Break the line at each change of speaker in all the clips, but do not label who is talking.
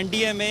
NDMA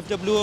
FWO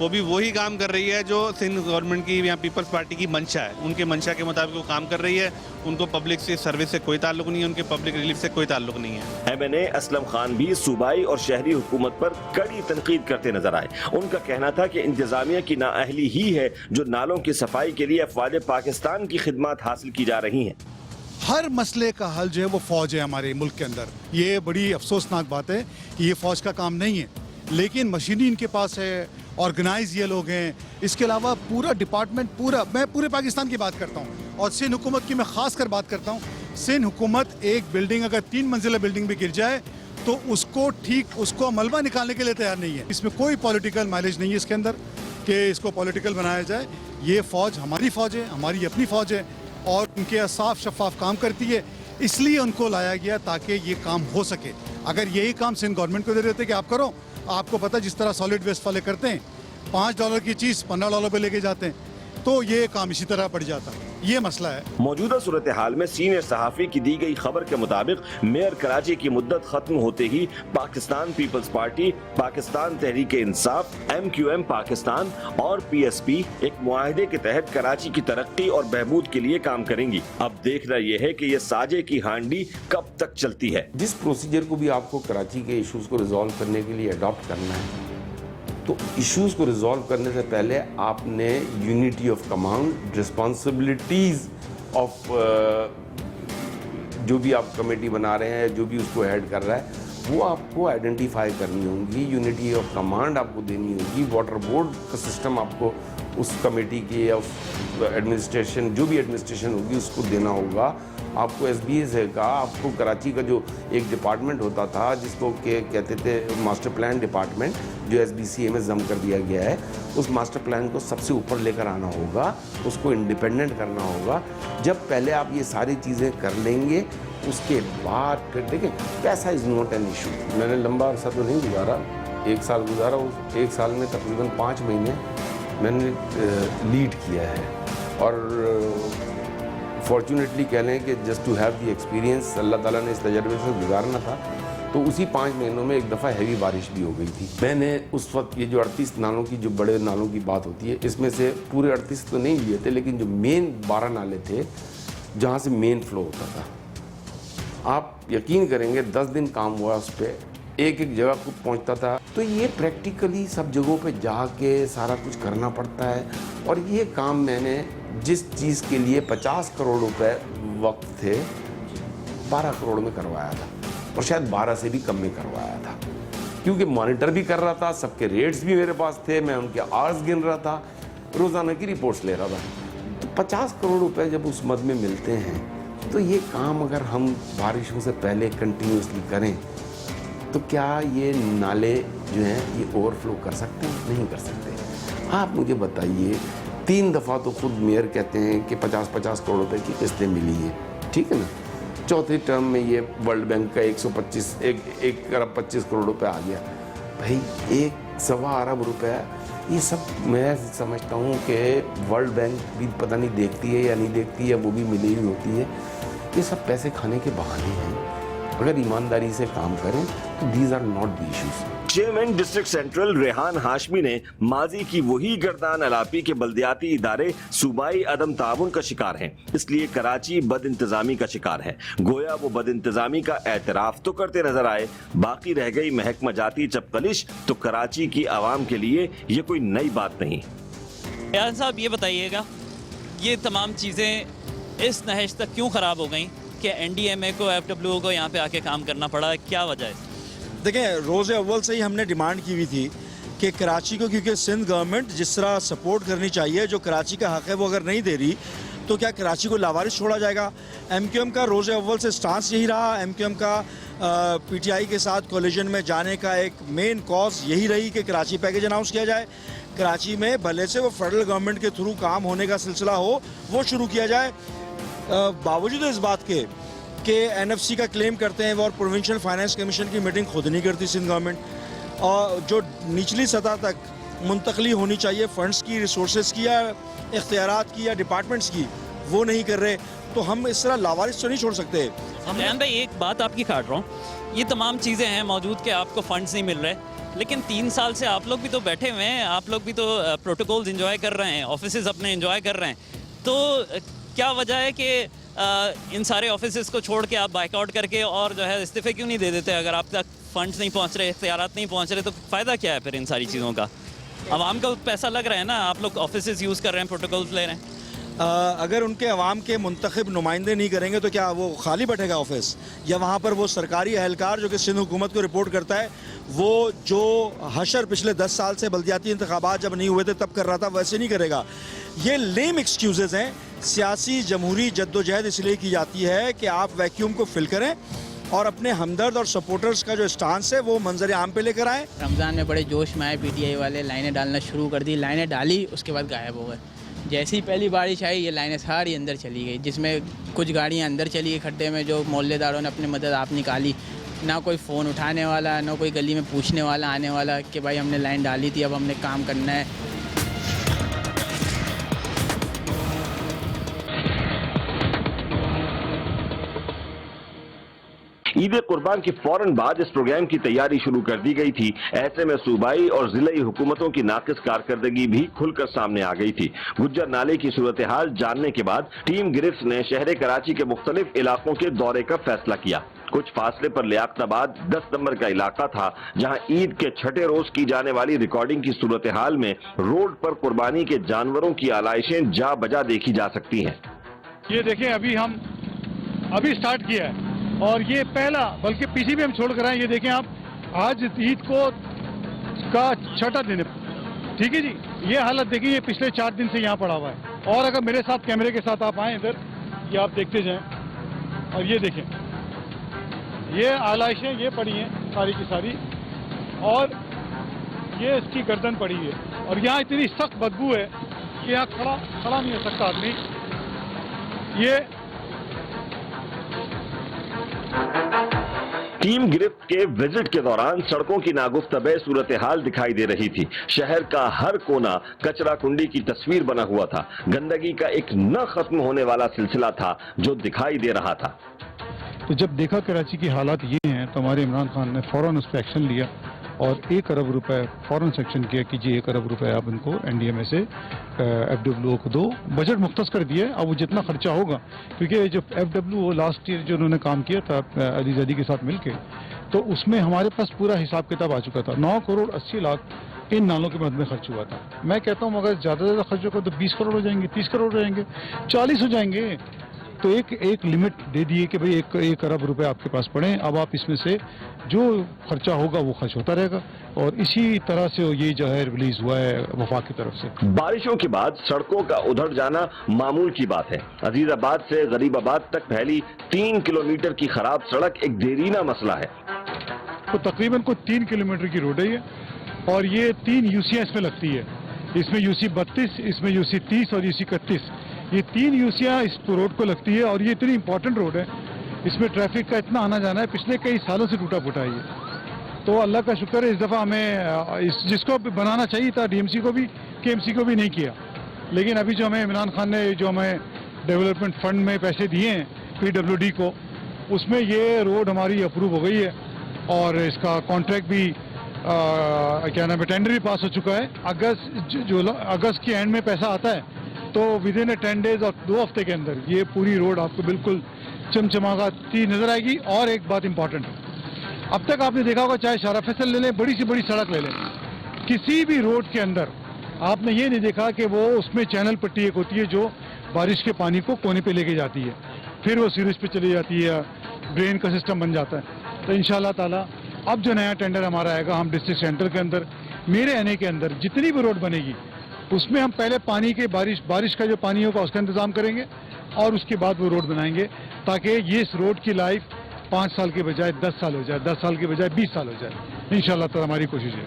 وہ بھی وہی کام کر رہی ہے جو سندھ گورنمنٹ کی یا پیپلز پارٹی کی منشا ہے. ان کے منشا کے مطابق وہ کام کر رہی ہے. ان کو پبلک سے سروس سے کوئی تعلق نہیں ہے, ان کے پبلک ریلیف سے کوئی تعلق نہیں ہے.
MNA اسلم خان بھی صوبائی اور شہری حکومت پر کڑی تنقید کرتے نظر آئے. ان کا کہنا تھا کہ انتظامیہ کی نااہلی ہی ہے جو نالوں کی صفائی کے لیے افواج پاکستان کی خدمات حاصل کی جا رہی ہیں.
ہر مسئلے کا حل جو ہے وہ فوج ہے ہمارے ملک کے اندر. یہ بڑی افسوسناک بات ہے کہ یہ فوج کا کام نہیں ہے, لیکن مشینری ان کے پاس ہے, آرگنائز یہ لوگ ہیں. اس کے علاوہ پورا ڈپارٹمنٹ, میں پورے پاکستان کی بات کرتا ہوں اور سندھ حکومت کی میں خاص کر بات کرتا ہوں. سندھ حکومت ایک بلڈنگ اگر 3 منزلہ بلڈنگ بھی گر جائے تو اس کو ملبہ نکالنے کے لیے تیار نہیں ہے. اس میں کوئی پولیٹیکل مائلیج نہیں ہے اس کے اندر کہ اس کو پولیٹیکل بنایا جائے. یہ فوج ہماری فوج ہے, ہماری اپنی فوج ہے اور ان کے صاف شفاف کام کرتی ہے. اس لیے ان کو لایا گیا تاکہ یہ کام ہو سکے. اگر یہی کام سندھ گورنمنٹ کو دے دیتے کہ آپ کرو, آپ کو پتہ جس طرح سالڈ ویسٹ والے کرتے ہیں $5 کی چیز $15 پہ لے کے جاتے ہیں, تو یہ کام اسی طرح پڑ جاتا. یہ مسئلہ ہے.
موجودہ صورتحال میں سینئر صحافی کی دی گئی خبر کے مطابق میئر کراچی کی مدت ختم ہوتے ہی Pakistan Peoples party, Pakistan Tehreek Insaf, MQM Pakistan اور PSP ایک معاہدے کے تحت کراچی کی ترقی اور بہبود کے لیے کام کریں گی. اب دیکھنا یہ ہے کہ یہ ساجے کی ہانڈی کب تک چلتی ہے.
جس پروسیجر کو بھی آپ کو کراچی کے ایشوز کو ریزالو کرنے کے لیے اڈاپٹ کرنا ہے, تو ایشوز کو ریزالو کرنے سے پہلے آپ نے unity of command, responsibilities of جو بھی آپ کمیٹی بنا رہے ہیں, جو بھی اس کو ہیڈ کر رہا ہے, وہ آپ کو آئیڈینٹیفائی کرنی ہوں گی. یونٹی آف کمانڈ آپ کو دینی ہوگی. واٹر بورڈ کا سسٹم آپ کو اس کمیٹی کی یا ایڈمنسٹریشن, جو بھی ایڈمنسٹریشن ہوگی اس کو دینا ہوگا. آپ کو SBA کا, آپ کو کراچی کا جو ایک ڈپارٹمنٹ ہوتا تھا جس کو کہتے تھے ماسٹر پلان ڈپارٹمنٹ, جو SBCA میں ضم کر دیا گیا ہے, اس ماسٹر پلان کو سب سے اوپر لے کر آنا ہوگا, اس کو انڈیپینڈنٹ کرنا ہوگا. جب پہلے آپ یہ ساری چیزیں کر لیں گے, اس کے بعد پھر دیکھیں پیسہ از ناٹ این ایشو. میں نے لمبا عرصہ تو نہیں گزارا, 1 سال گزارا. اس 1 سال میں تقریباً 5 مہینے میں نے لیڈ کیا ہے. اور فارچونیٹلی کہہ لیں کہ just to have the experience, اللہ تعالیٰ نے اس تجربے سے گزارنا تھا. تو اسی 5 مہینوں میں ایک دفعہ ہیوی بارش بھی ہو گئی تھی. میں نے اس وقت یہ جو 38 نالوں کی, جو بڑے نالوں کی بات ہوتی ہے, اس میں سے پورے 38 تو نہیں لیے تھے, لیکن جو مین 12 نالے تھے جہاں سے مین فلو ہوتا تھا, آپ یقین کریں گے 10 دن کام ہوا اس پہ, ایک جگہ کو پہنچتا تھا. تو یہ پریکٹیکلی سب جگہوں پہ جا کے سارا کچھ کرنا پڑتا ہے. اور یہ کام میں نے جس چیز کے لیے 50 کروڑ روپے وقت تھے, 12 کروڑ میں کروایا تھا, اور شاید 12 سے بھی کم میں کروایا تھا, کیونکہ مانیٹر بھی کر رہا تھا, سب کے ریٹس بھی میرے پاس تھے, میں ان کے آرز گن رہا تھا, روزانہ کی رپورٹس لے رہا تھا. تو 50 کروڑ روپے جب اس مد میں ملتے ہیں, تو یہ کام اگر ہم بارشوں سے پہلے کنٹینیوسلی کریں تو کیا یہ نالے جو ہیں یہ اوور فلو کر سکتے ہیں؟ نہیں کر سکتے. آپ مجھے بتائیے, 3 دفعہ تو خود میئر کہتے ہیں کہ 50 کروڑ روپے کی قسطیں ملی ہیں, ٹھیک ہے نا. چوتھی ٹرم میں یہ ورلڈ بینک کا 1 ارب 25 کروڑ روپے آ گیا. بھائی 1.25 ارب روپے, یہ سب میں سمجھتا ہوں کہ ورلڈ بینک بھی پتہ نہیں دیکھتی ہے یا نہیں دیکھتی ہے, وہ بھی ملی ہوئی ہوتی ہے. یہ سب پیسے کھانے کے بہانے ہیں. اگر ایمانداری سے کام کریں تو these are not the issues.
Chairman district central Rehan Hashmi نے ماضی کی وہی گردان الاپی کے بلدیاتی ادارے صوبائی عدم تعاون کا شکار ہیں, اس لیے کراچی بد انتظامی کا شکار ہے. گویا وہ بد انتظامی کا اعتراف تو کرتے نظر آئے, باقی رہ گئی محکمہ جاتی چپقلش, تو کراچی کی عوام کے لیے یہ کوئی نئی بات نہیں.
ریحان صاحب یہ بتائیے گا, یہ تمام چیزیں اس نہج تک کیوں خراب ہو گئیں کہ NDMA کو, FWO کو یہاں پہ آ کے کام کرنا پڑا, کیا وجہ ہے؟
دیکھیں, روز اول سے ہی ہم نے ڈیمانڈ کی ہوئی تھی کہ کراچی کو, کیونکہ سندھ گورنمنٹ جس طرح سپورٹ کرنی چاہیے, جو کراچی کا حق ہے وہ اگر نہیں دے رہی تو کیا کراچی کو لاوارث چھوڑا جائے گا. MQM کا روز اول سے سٹانس یہی رہا. MQM کا PTI کے ساتھ کولیجن میں جانے کا ایک مین کاز یہی رہی کہ کراچی پیکیج اناؤنس کیا جائے, کراچی میں بھلے سے وہ فیڈرل گورنمنٹ کے تھرو کام ہونے کا سلسلہ ہو وہ شروع کیا جائے. باوجود اس بات کے کہ NFC کا کلیم کرتے ہیں اور پروونشل فائنانس کمیشن کی میٹنگ خود نہیں کرتی سندھ گورنمنٹ, اور جو نچلی سطح تک منتقلی ہونی چاہیے فنڈز کی, ریسورسز کی یا اختیارات کی یا ڈپارٹمنٹس کی, وہ نہیں کر رہے. تو ہم اس طرح لاوارث تو نہیں چھوڑ سکتے.
ریحان بھائی ایک بات آپ کی کاٹ رہا ہوں, یہ تمام چیزیں ہیں موجود کہ آپ کو فنڈز نہیں مل رہے, لیکن 3 سال سے آپ لوگ بھی تو بیٹھے ہوئے ہیں, آپ لوگ بھی تو پروٹوکولز انجوائے کر رہے ہیں, آفیسز اپنے انجوائے کر رہے ہیں, تو کیا وجہ ہے کہ ان سارے آفیسز کو چھوڑ کے آپ بائک آؤٹ کر کے اور جو ہے استعفے کیوں نہیں دے دیتے؟ اگر آپ تک فنڈز نہیں پہنچ رہے, اختیارات نہیں پہنچ رہے, تو فائدہ کیا ہے پھر ان ساری چیزوں کا؟ عوام کا پیسہ لگ رہا ہے نا, آپ لوگ آفیسز یوز کر رہے ہیں, پروٹوکولز لے رہے ہیں.
اگر ان کے عوام کے منتخب نمائندے نہیں کریں گے تو کیا وہ خالی بیٹھے گا آفس؟ یا وہاں پر وہ سرکاری اہلکار جو کہ سندھ حکومت کو رپورٹ کرتا ہے, وہ جو حشر پچھلے 10 سال سے بلدیاتی انتخابات جب نہیں ہوئے تھے تب کر رہا تھا, ویسے نہیں کرے گا؟ یہ لیم ایکسکیوزز ہیں. سیاسی جمہوری جدوجہد اس لیے کی جاتی ہے کہ آپ ویکیوم کو فل کریں اور اپنے ہمدرد اور سپورٹرز کا جو اسٹانس ہے وہ منظر عام پہ لے کر آئیں.
رمضان میں بڑے جوش میں آئے پی ٹی آئی والے, لائنیں ڈالنا شروع کر دی, لائنیں ڈالی اس کے بعد غائب ہو گئے. جیسے ہی پہلی بارش آئی یہ لائنیں ساری اندر چلی گئی, جس میں کچھ گاڑیاں اندر چلی گئی کھڈے میں, جو محلے داروں نے اپنی مدد آپ نکالی. نہ کوئی فون اٹھانے والا, نہ کوئی گلی میں پوچھنے والا آنے والا کہ بھائی ہم نے لائن ڈالی تھی, اب ہم نے کام کرنا ہے.
عید قربان کے فوراً بعد اس پروگرام کی تیاری شروع کر دی گئی تھی. ایسے میں صوبائی اور ضلعی حکومتوں کی ناقص کارکردگی بھی کھل کر سامنے آ گئی تھی. گجر نالے کی صورتحال جاننے کے بعد ٹیم گرفت نے شہر کراچی کے مختلف علاقوں کے دورے کا فیصلہ کیا. کچھ فاصلے پر لیاقت آباد 10 نمبر کا علاقہ تھا, جہاں عید کے چھٹے روز کی جانے والی ریکارڈنگ کی صورتحال میں روڈ پر قربانی کے جانوروں کی آلائشیں جا بجا دیکھی جا سکتی ہیں.
یہ دیکھیں ابھی سٹارٹ کیا ہے, اور یہ پہلا, بلکہ پیچھے بھی ہم چھوڑ کر آئے. یہ دیکھیں آپ, آج عید کو کا چھٹا دن ہے, ٹھیک ہے جی. یہ حالت دیکھیں, یہ پچھلے 4 دن سے یہاں پڑا ہوا ہے. اور اگر میرے ساتھ کیمرے کے ساتھ آپ آئیں ادھر, یہ آپ دیکھتے جائیں, اور یہ دیکھیں یہ آلائشیں یہ پڑی ہیں ساری کی ساری, اور یہ اس کی گردن پڑی ہے, اور یہاں اتنی سخت بدبو ہے کہ یہاں کھڑا نہیں ہو سکتا آدمی. یہ
ٹیم گرفت کے وزٹ کے دوران سڑکوں کی ناگفتہ صورتحال دکھائی دے رہی تھی. شہر کا ہر کونا کچرا کنڈی کی تصویر بنا ہوا تھا. گندگی کا ایک نہ ختم ہونے والا سلسلہ تھا جو دکھائی دے رہا تھا.
تو جب دیکھا کراچی کی حالات یہ ہیں تو ہمارے عمران خان نے فوراً اس پہ ایکشن لیا اور 1 ارب روپے فوراً سیکشن کیا کہ جی 1 ارب روپے آپ ان کو این ڈی ایم اے سے ایف ڈبلیو او کو دو. بجٹ مختص کر دیا ہے. اب وہ جتنا خرچہ ہوگا, کیونکہ جب F W O last year جو انہوں نے کام کیا تھا علی زیدی کے ساتھ مل کے, تو اس میں ہمارے پاس پورا حساب کتاب آ چکا تھا. 9 کروڑ 80 لاکھ ان نالوں کے مد میں خرچ ہوا تھا. میں کہتا ہوں اگر زیادہ سے زیادہ خرچ ہوگا تو 20 کروڑ ہو جائیں گے, 30 کروڑ ہو جائیں گے, 40 ہو جائیں گے. تو ایک لمٹ دے دیے کہ بھئی 1 ارب روپے آپ کے پاس پڑیں, اب آپ اس میں سے جو خرچہ ہوگا وہ خرچ ہوتا رہے گا. اور اسی طرح سے یہ جو ہے ریلیز ہوا ہے وفاق کی طرف سے.
بارشوں کے بعد سڑکوں کا ادھر جانا معمول کی بات ہے. عزیز آباد سے غریب آباد تک پھیلی 3 کلومیٹر کی خراب سڑک ایک دیرینہ مسئلہ ہے.
تو تقریباً کوئی 3 کلومیٹر کی روڈ ہے یہ, اور یہ 3 یوسیاں اس میں لگتی ہے. اس میں یوسی 32, اس میں یوسی 30 اور یوسی 31. یہ 3 یوسیاں اس روڈ کو لگتی ہے, اور یہ اتنی امپورٹنٹ روڈ ہے. اس میں ٹریفک کا اتنا آنا جانا ہے, پچھلے کئی سالوں سے ٹوٹا پھوٹا ہے یہ. تو اللہ کا شکر ہے اس دفعہ ہمیں جس کو بنانا چاہیے تھا ڈی ایم سی کو بھی, کے ایم سی کو بھی نہیں کیا. لیکن ابھی جو ہمیں عمران خان نے جو ہمیں ڈیولپمنٹ فنڈ میں پیسے دیے ہیں پی ڈبلیو ڈی کو, اس میں یہ روڈ ہماری اپروو ہو گئی ہے, اور اس کا کانٹریکٹ بھی کیا نام ہے, ٹینڈر بھی پاس ہو چکا ہے. اگست کے اینڈ میں پیسہ آتا ہے تو ود ان 10 days اور 2 ہفتے کے اندر یہ پوری روڈ آپ کو بالکل چمچماتی نظر آئے گی. اور ایک بات امپورٹنٹ ہے, اب تک آپ نے دیکھا ہوگا چاہے شارع فیصل لے لیں, بڑی سی بڑی سڑک لے لیں, کسی بھی روڈ کے اندر آپ نے یہ نہیں دیکھا کہ وہ اس میں چینل پٹی ایک ہوتی ہے جو بارش کے پانی کو کونے پہ لے کے جاتی ہے, پھر وہ سیریز پہ چلی جاتی ہے, ڈرین کا سسٹم بن جاتا ہے. تو انشاءاللہ تعالی اب جو نیا ٹینڈر ہمارا آئے گا, ہم ڈسٹرکٹ سینٹر کے اندر میرے آنے کے اندر جتنی بھی روڈ بنے گی اس میں ہم پہلے پانی کے بارش کا جو پانی ہوگا اس کا انتظام کریں گے, اور اس کے بعد وہ روڈ بنائیں گے, تاکہ یہ اس روڈ کی لائف 5 سال کے بجائے 10 سال ہو جائے, 10 سال کے بجائے 20 سال ہو جائے. انشاءاللہ تعالی ہماری کوشش ہے.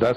10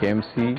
KMC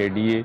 KDA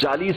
40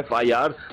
FIR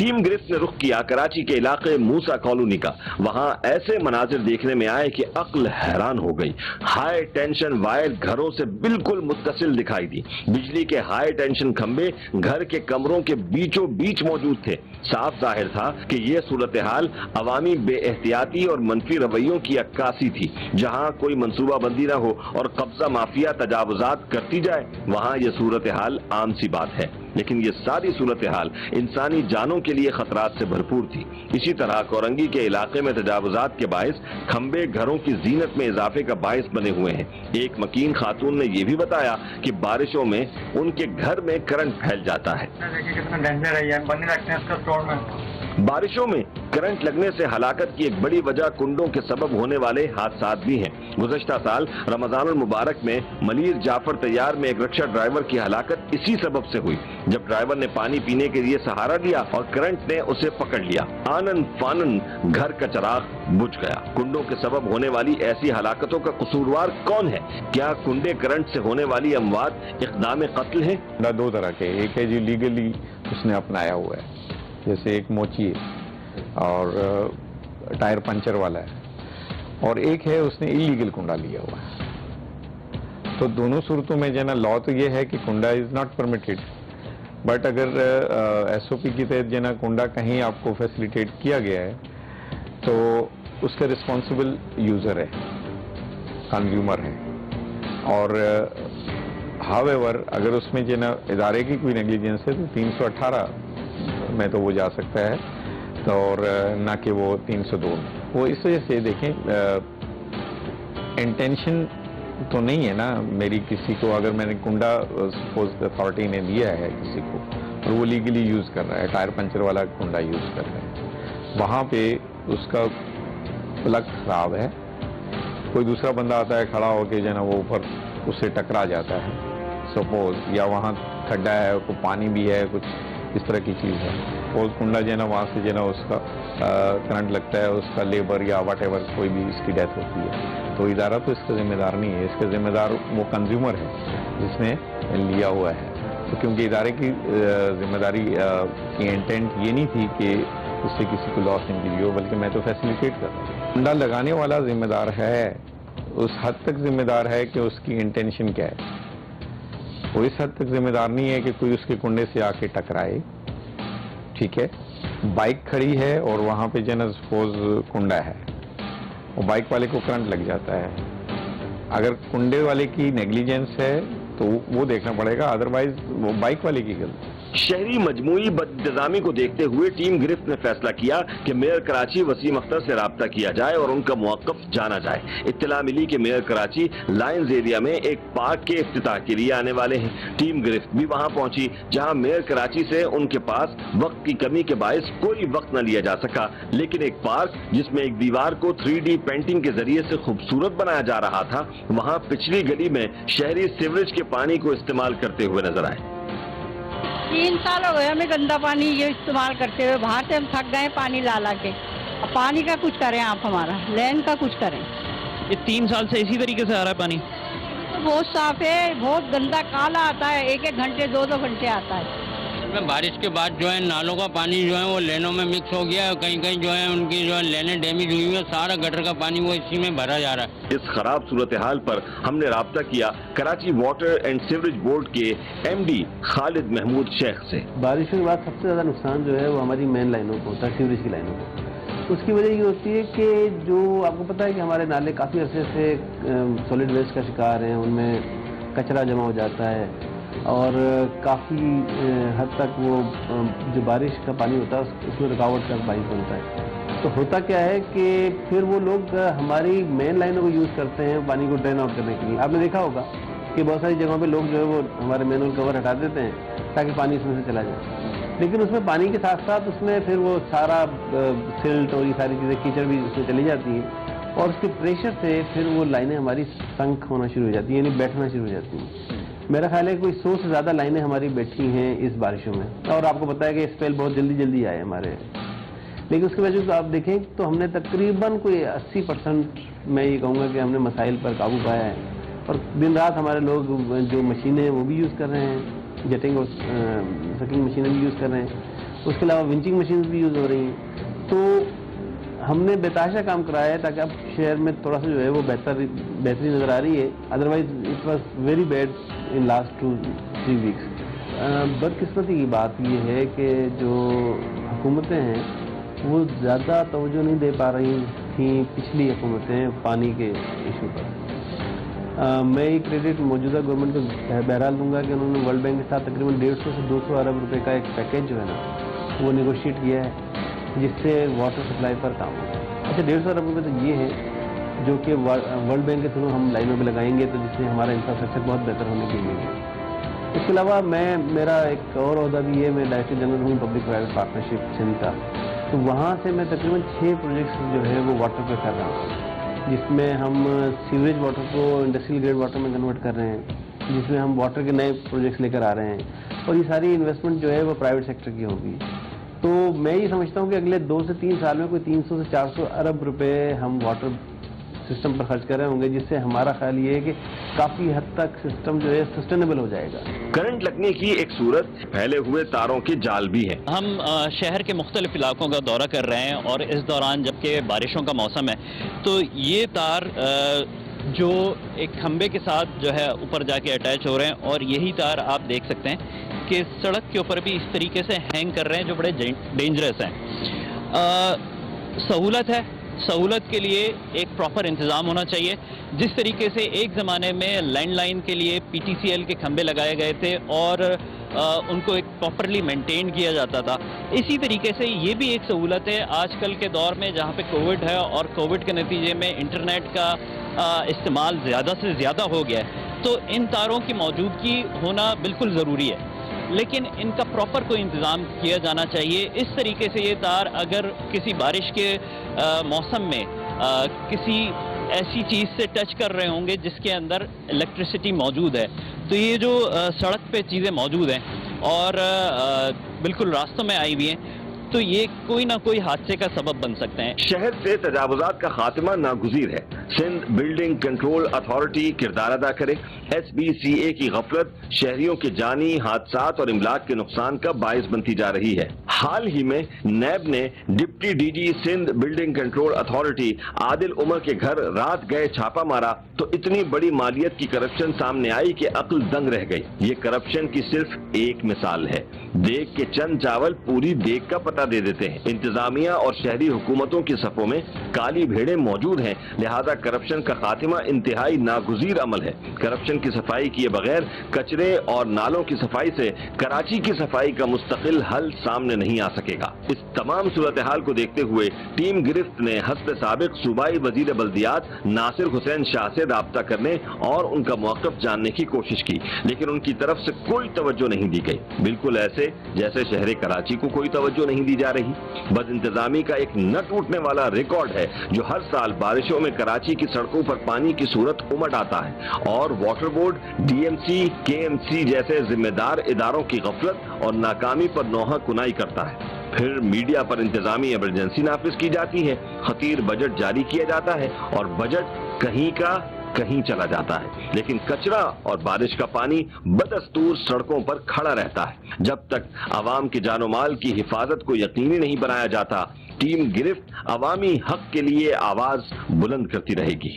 ٹیم گرفت نے رخ کیا کراچی کے علاقے موسا کالونی کا. وہاں ایسے مناظر دیکھنے میں آئے کہ عقل حیران ہو گئی. ہائی ٹینشن وائر گھروں سے بالکل متصل دکھائی دی. بجلی کے ہائی ٹینشن کھمبے گھر کے کمروں کے بیچوں بیچ موجود تھے. صاف ظاہر تھا کہ یہ صورتحال عوامی بے احتیاطی اور منفی رویوں کی عکاسی تھی. جہاں کوئی منصوبہ بندی نہ ہو اور قبضہ مافیا تجاوزات کرتی جائے وہاں یہ صورتحال عام سی بات ہے. لیکن یہ ساری صورتحال انسانی جانوں کے لیے خطرات سے بھرپور تھی. اسی طرح کورنگی کے علاقے میں تجاوزات کے باعث کھمبے گھروں کی زینت میں اضافے کا باعث بنے ہوئے ہیں. ایک مکین خاتون نے یہ بھی بتایا کہ بارشوں میں ان کے گھر میں کرنٹ پھیل جاتا ہے. بارشوں میں کرنٹ لگنے سے ہلاکت کی ایک بڑی وجہ کنڈوں کے سبب ہونے والے حادثات بھی ہیں. گزشتہ سال رمضان المبارک میں ملیر جعفر تیار میں ایک رکشہ ڈرائیور کی ہلاکت اسی سبب سے ہوئی جب ڈرائیور نے پانی پینے کے لیے سہارا دیا اور کرنٹ نے اسے پکڑ لیا. آنن فانن گھر کا چراغ بجھ گیا. کنڈوں کے سبب ہونے والی ایسی ہلاکتوں کا قصوروار کون ہے؟ کیا کنڈے کرنٹ سے ہونے والی اموات اقدام قتل ہیں؟
دو طرح کے، ایک ہے جو لیگلی اس نے اپنایا ہوا ہے، جیسے ایک موچی ہے اور ٹائر پنچر والا ہے، اور ایک ہے اس نے ایلیگل کنڈا لیا ہوا ہے. تو دونوں صورتوں میں جو ہے نا لا تو یہ ہے کہ کنڈا از ناٹ پرمیٹڈ، بٹ اگر ایس او پی کی تحت جو ہے نا کنڈا کہیں آپ کو فیسیلیٹیٹ کیا گیا ہے تو اس کا رسپانسبل یوزر ہے، کنزیومر ہے. اور ہاو ایور اگر اس میں جو ہے نا ادارے کی کوئی نیگلیجنس ہے تو 318 میں تو وہ جا سکتا ہے اور نہ کہ وہ 302 میں. وہ اس وجہ سے دیکھیں انٹینشن تو نہیں ہے نا میری کسی کو، اگر میں نے کنڈا سپوز اتھارٹی نے دیا ہے کسی کو اور وہ لیگلی یوز کر رہا ہے، ٹائر پنچر والا کنڈا یوز کر رہا ہے، وہاں پہ اس کا پلگ خراب ہے، کوئی دوسرا بندہ آتا ہے کھڑا ہو کے جو ہے نا وہ اوپر اس سے ٹکرا جاتا ہے سپوز، یا وہاں کھڈا ہے، کوئی پانی بھی ہے، کچھ اس طرح کی چیز ہے، اور کنڈا جو ہے نا وہاں سے جو ہے نا اس کا کرنٹ لگتا ہے، اس کا لیبر یا واٹ ایور کوئی بھی اس کی ڈیتھ ہوتی ہے، تو ادارہ تو اس کا ذمہ دار نہیں ہے. اس کا ذمہ دار وہ کنزیومر ہے جس نے لیا ہوا ہے. تو کیونکہ ادارے کی ذمہ داری کی انٹینٹ یہ نہیں تھی کہ اس سے کسی کو لاس انجری ہو، بلکہ میں تو فیسیلیٹیٹ کر رہا ہوں. کنڈا لگانے والا ذمہ دار ہے، اس حد تک ذمہ دار ہے کہ اس کی انٹینشن کیا ہے. وہ اس حد تک ذمہ دار نہیں ہے کہ کوئی اس کے کنڈے سے آ کے ٹکرائے. ٹھیک ہے، بائک کھڑی ہے اور وہاں پہ جو ہے نا سپوز کنڈا ہے، وہ بائک والے کو کرنٹ لگ جاتا ہے. اگر کنڈے والے کی نیگلیجنس ہے تو وہ دیکھنا پڑے گا، ادروائز وہ بائک والے کی غلطی.
شہری مجموعی بد انتظامی کو دیکھتے ہوئے ٹیم گرفت نے فیصلہ کیا کہ میئر کراچی وسیم اختر سے رابطہ کیا جائے اور ان کا موقف جانا جائے. اطلاع ملی کہ میئر کراچی لائنز ایریا میں ایک پارک کے افتتاح کے لیے آنے والے ہیں. ٹیم گرفت بھی وہاں پہنچی جہاں میئر کراچی سے ان کے پاس وقت کی کمی کے باعث کوئی وقت نہ لیا جا سکا، لیکن ایک پارک جس میں ایک دیوار کو 3D پینٹنگ کے ذریعے سے خوبصورت بنایا جا رہا تھا، وہاں پچھلی گلی میں شہری سیوریج کے پانی کو استعمال کرتے ہوئے نظر آئے.
3 سال ہو گئے ہمیں گندا پانی یہ استعمال کرتے ہوئے، باہر سے ہم تھک گئے پانی لا کے. اب پانی کا کچھ کریں آپ، ہمارا لینڈ کا کچھ کریں.
یہ 3 سال سے اسی طریقے سے آ رہا ہے پانی؟
تو بہت صاف ہے، بہت گندا کالا آتا ہے، 1-1 گھنٹے 2-2 گھنٹے آتا ہے.
میں بارش کے بعد جو ہے نالوں کا پانی جو ہے وہ لینوں میں مکس ہو گیا ہے، کہیں کہیں جو ہے ان کی جو ہے لینیں ڈیمیج ہوئی ہیں، سارا گٹر کا پانی وہ اسی میں بھرا جا رہا ہے.
اس خراب صورتحال پر ہم نے رابطہ کیا Karachi water and sewerage board کے MD خالد محمود شیخ سے.
بارشوں کے بعد سب سے زیادہ نقصان جو ہے وہ ہماری مین لائنوں کو ہوتا ہے، سیوریج کی لائنوں کو. اس کی وجہ یہ ہوتی ہے کہ جو آپ کو پتہ ہے کہ ہمارے نالے کافی عرصے سے سالڈ ویسٹ کا شکار ہیں، ان میں کچرا جمع ہو جاتا ہے اور کافی حد تک وہ جو بارش کا پانی ہوتا ہے اس میں رکاوٹ کا باعث بنتا ہے. تو ہوتا کیا ہے کہ پھر وہ لوگ ہماری مین لائنوں کو یوز کرتے ہیں پانی کو ڈرین آؤٹ کرنے کے لیے. آپ نے دیکھا ہوگا کہ بہت ساری جگہوں پہ لوگ جو ہے وہ ہمارے مینول کور ہٹا دیتے ہیں تاکہ پانی اس میں سے چلا جائے، لیکن اس میں پانی کے ساتھ ساتھ اس میں پھر وہ سارا سلٹ اور یہ ساری چیزیں کیچڑ بھی اس میں چلی جاتی ہیں اور اس کے پریشر سے پھر وہ لائنیں ہماری سنک ہونا شروع ہو جاتی ہیں، یعنی بیٹھنا شروع ہو جاتی ہیں. میرا خیال ہے کہ کوئی 100 سے زیادہ لائنیں ہماری بیٹھی ہیں اس بارشوں میں، اور آپ کو پتہ ہے کہ اسپیل بہت جلدی آئے ہمارے. لیکن اس کی وجہ سے آپ دیکھیں تو ہم نے تقریباً کوئی 80% میں یہ کہوں گا کہ ہم نے مسائل پر قابو پایا ہے. اور دن رات ہمارے لوگ جو مشینیں وہ بھی یوز کر رہے ہیں، جیٹنگ اور سکنگ مشینیں بھی یوز کر رہے ہیں، اس کے علاوہ ونچنگ مشینز بھی یوز ہو رہی ہیں. تو ہم نے بےتحاشا کام کرایا ہے تاکہ اب شہر میں تھوڑا سا جو ہے وہ بہتری نظر آ رہی ہے. Otherwise it was very bad in last 2-3 ویکس. بدقسمتی کی بات یہ ہے کہ جو حکومتیں ہیں وہ زیادہ توجہ نہیں دے پا رہی تھیں پچھلی حکومتیں پانی کے ایشو پر. میں یہ کریڈٹ موجودہ گورنمنٹ کو بہرحال دوں گا کہ انہوں نے ورلڈ بینک کے ساتھ تقریباً 150 سے 200 ارب روپے کا ایک پیکیج جو ہے نا وہ نیگوشیٹ کیا ہے جس سے واٹر سپلائی پر کام ہوگا. اچھا 150 ارب روپے تو یہ ہے جو کہ ورلڈ بینک کے تھرو ہم لائنوں پہ لگائیں گے تو جس سے ہمارا انفراسٹرکچر بہت بہتر ہونے کے لیے. اس کے علاوہ میرا ایک اور عہدہ بھی ہے, میں ڈائریکٹر جنرل ہوں پبلک پرائیویٹ پارٹنرشپ سندھ کا. تو وہاں سے میں تقریباً 6 پروجیکٹس جو ہے وہ واٹر پہ کر رہا ہوں, جس میں ہم سیوریج واٹر کو انڈسٹریل گریڈ واٹر میں کنورٹ کر رہے ہیں, جس میں ہم واٹر کے نئے پروجیکٹس لے کر آ رہے ہیں, اور یہ ساری انویسٹمنٹ جو ہے وہ پرائیویٹ سیکٹر کی ہوگی. تو میں یہ سمجھتا ہوں کہ اگلے 2 سے 3 سال میں کوئی 300 سے 400 ارب روپے ہم واٹر سسٹم پر خرچ کر رہے ہوں گے, جس سے ہمارا خیال یہ ہے کہ کافی حد تک سسٹم جو ہے سسٹینیبل ہو جائے گا.
کرنٹ لگنے کی ایک صورت پھیلے ہوئے تاروں کے جال بھی ہیں.
ہم شہر کے مختلف علاقوں کا دورہ کر رہے ہیں اور اس دوران جبکہ بارشوں کا موسم ہے تو یہ تار جو ایک کھمبے کے ساتھ جو ہے اوپر جا کے اٹیچ ہو رہے ہیں, اور یہی تار آپ دیکھ سکتے ہیں کہ سڑک کے اوپر بھی اس طریقے سے ہینگ کر رہے ہیں جو بڑے ڈینجرس ہیں. سہولت کے لیے ایک پراپر انتظام ہونا چاہیے. جس طریقے سے ایک زمانے میں لینڈ لائن کے لیے PTCL کے کھمبے لگائے گئے تھے اور ان کو ایک پراپرلی مینٹین کیا جاتا تھا, اسی طریقے سے یہ بھی ایک سہولت ہے آج کل کے دور میں جہاں پہ کووڈ ہے اور کووڈ کے نتیجے میں انٹرنیٹ کا استعمال زیادہ سے زیادہ ہو گیا ہے. تو ان تاروں کی موجودگی ہونا بالکل ضروری ہے, لیکن ان کا پراپر کوئی انتظام کیا جانا چاہیے. اس طریقے سے یہ تار اگر کسی بارش کے موسم میں کسی ایسی چیز سے ٹچ کر رہے ہوں گے جس کے اندر الیکٹریسٹی موجود ہے, تو یہ جو سڑک پہ چیزیں موجود ہیں اور بالکل راستوں میں آئی ہوئی ہیں, تو یہ کوئی نہ کوئی حادثے کا سبب بن سکتے ہیں.
شہر سے تجاوزات کا خاتمہ ناگزیر ہے. سندھ بلڈنگ کنٹرول اتھارٹی کردار ادا کرے. SBCA کی غفلت شہریوں کے جانی حادثات اور املاک کے نقصان کا باعث بنتی جا رہی ہے. حال ہی میں نیب نے deputy DG Sindh building control authority Adil Umar کے گھر رات گئے چھاپا مارا تو اتنی بڑی مالیت کی کرپشن سامنے آئی کہ عقل دنگ رہ گئی. یہ کرپشن کی صرف ایک مثال ہے. دیگ کے چند چاول پوری دیگ کا پتہ دے دیتے ہیں. انتظامیہ اور شہری حکومتوں کی صفوں میں کالی بھیڑیں موجود ہیں, لہذا کرپشن کا خاتمہ انتہائی ناگزیر عمل ہے. کرپشن کی صفائی کیے بغیر کچرے اور نالوں کی صفائی سے کراچی کی صفائی کا مستقل حل سامنے نہیں آ سکے گا. اس تمام صورتحال کو دیکھتے ہوئے ٹیم گرفت نے حسب سابق صوبائی وزیر بلدیات ناصر حسین شاہ سے رابطہ کرنے اور ان کا موقف جاننے کی کوشش کی, لیکن ان کی طرف سے کوئی توجہ نہیں دی گئی. بالکل ایسے جیسے شہر کراچی کو کوئی توجہ نہیں دی جا رہی. بد انتظامی کا ایک نہ ٹوٹنے والا ریکارڈ ہے جو ہر سال بارشوں میں کراچی کی سڑکوں پر پانی کی صورت امٹ آتا ہے, اور واٹر بورڈ, DMC, KMC جیسے ذمہ دار اداروں کی غفلت اور ناکامی پر نوحہ کنائی کرتا ہے. پھر میڈیا پر انتظامی ایمرجنسی نافذ کی جاتی ہے, خطیر بجٹ جاری کیا جاتا ہے اور بجٹ کہیں کا کہیں چلا جاتا ہے, لیکن کچرا اور بارش کا پانی بدستور سڑکوں پر کھڑا رہتا ہے. جب تک عوام کے جان و مال کی حفاظت کو یقینی نہیں بنایا جاتا, ٹیم گرفت عوامی حق کے لیے آواز بلند کرتی رہے گی.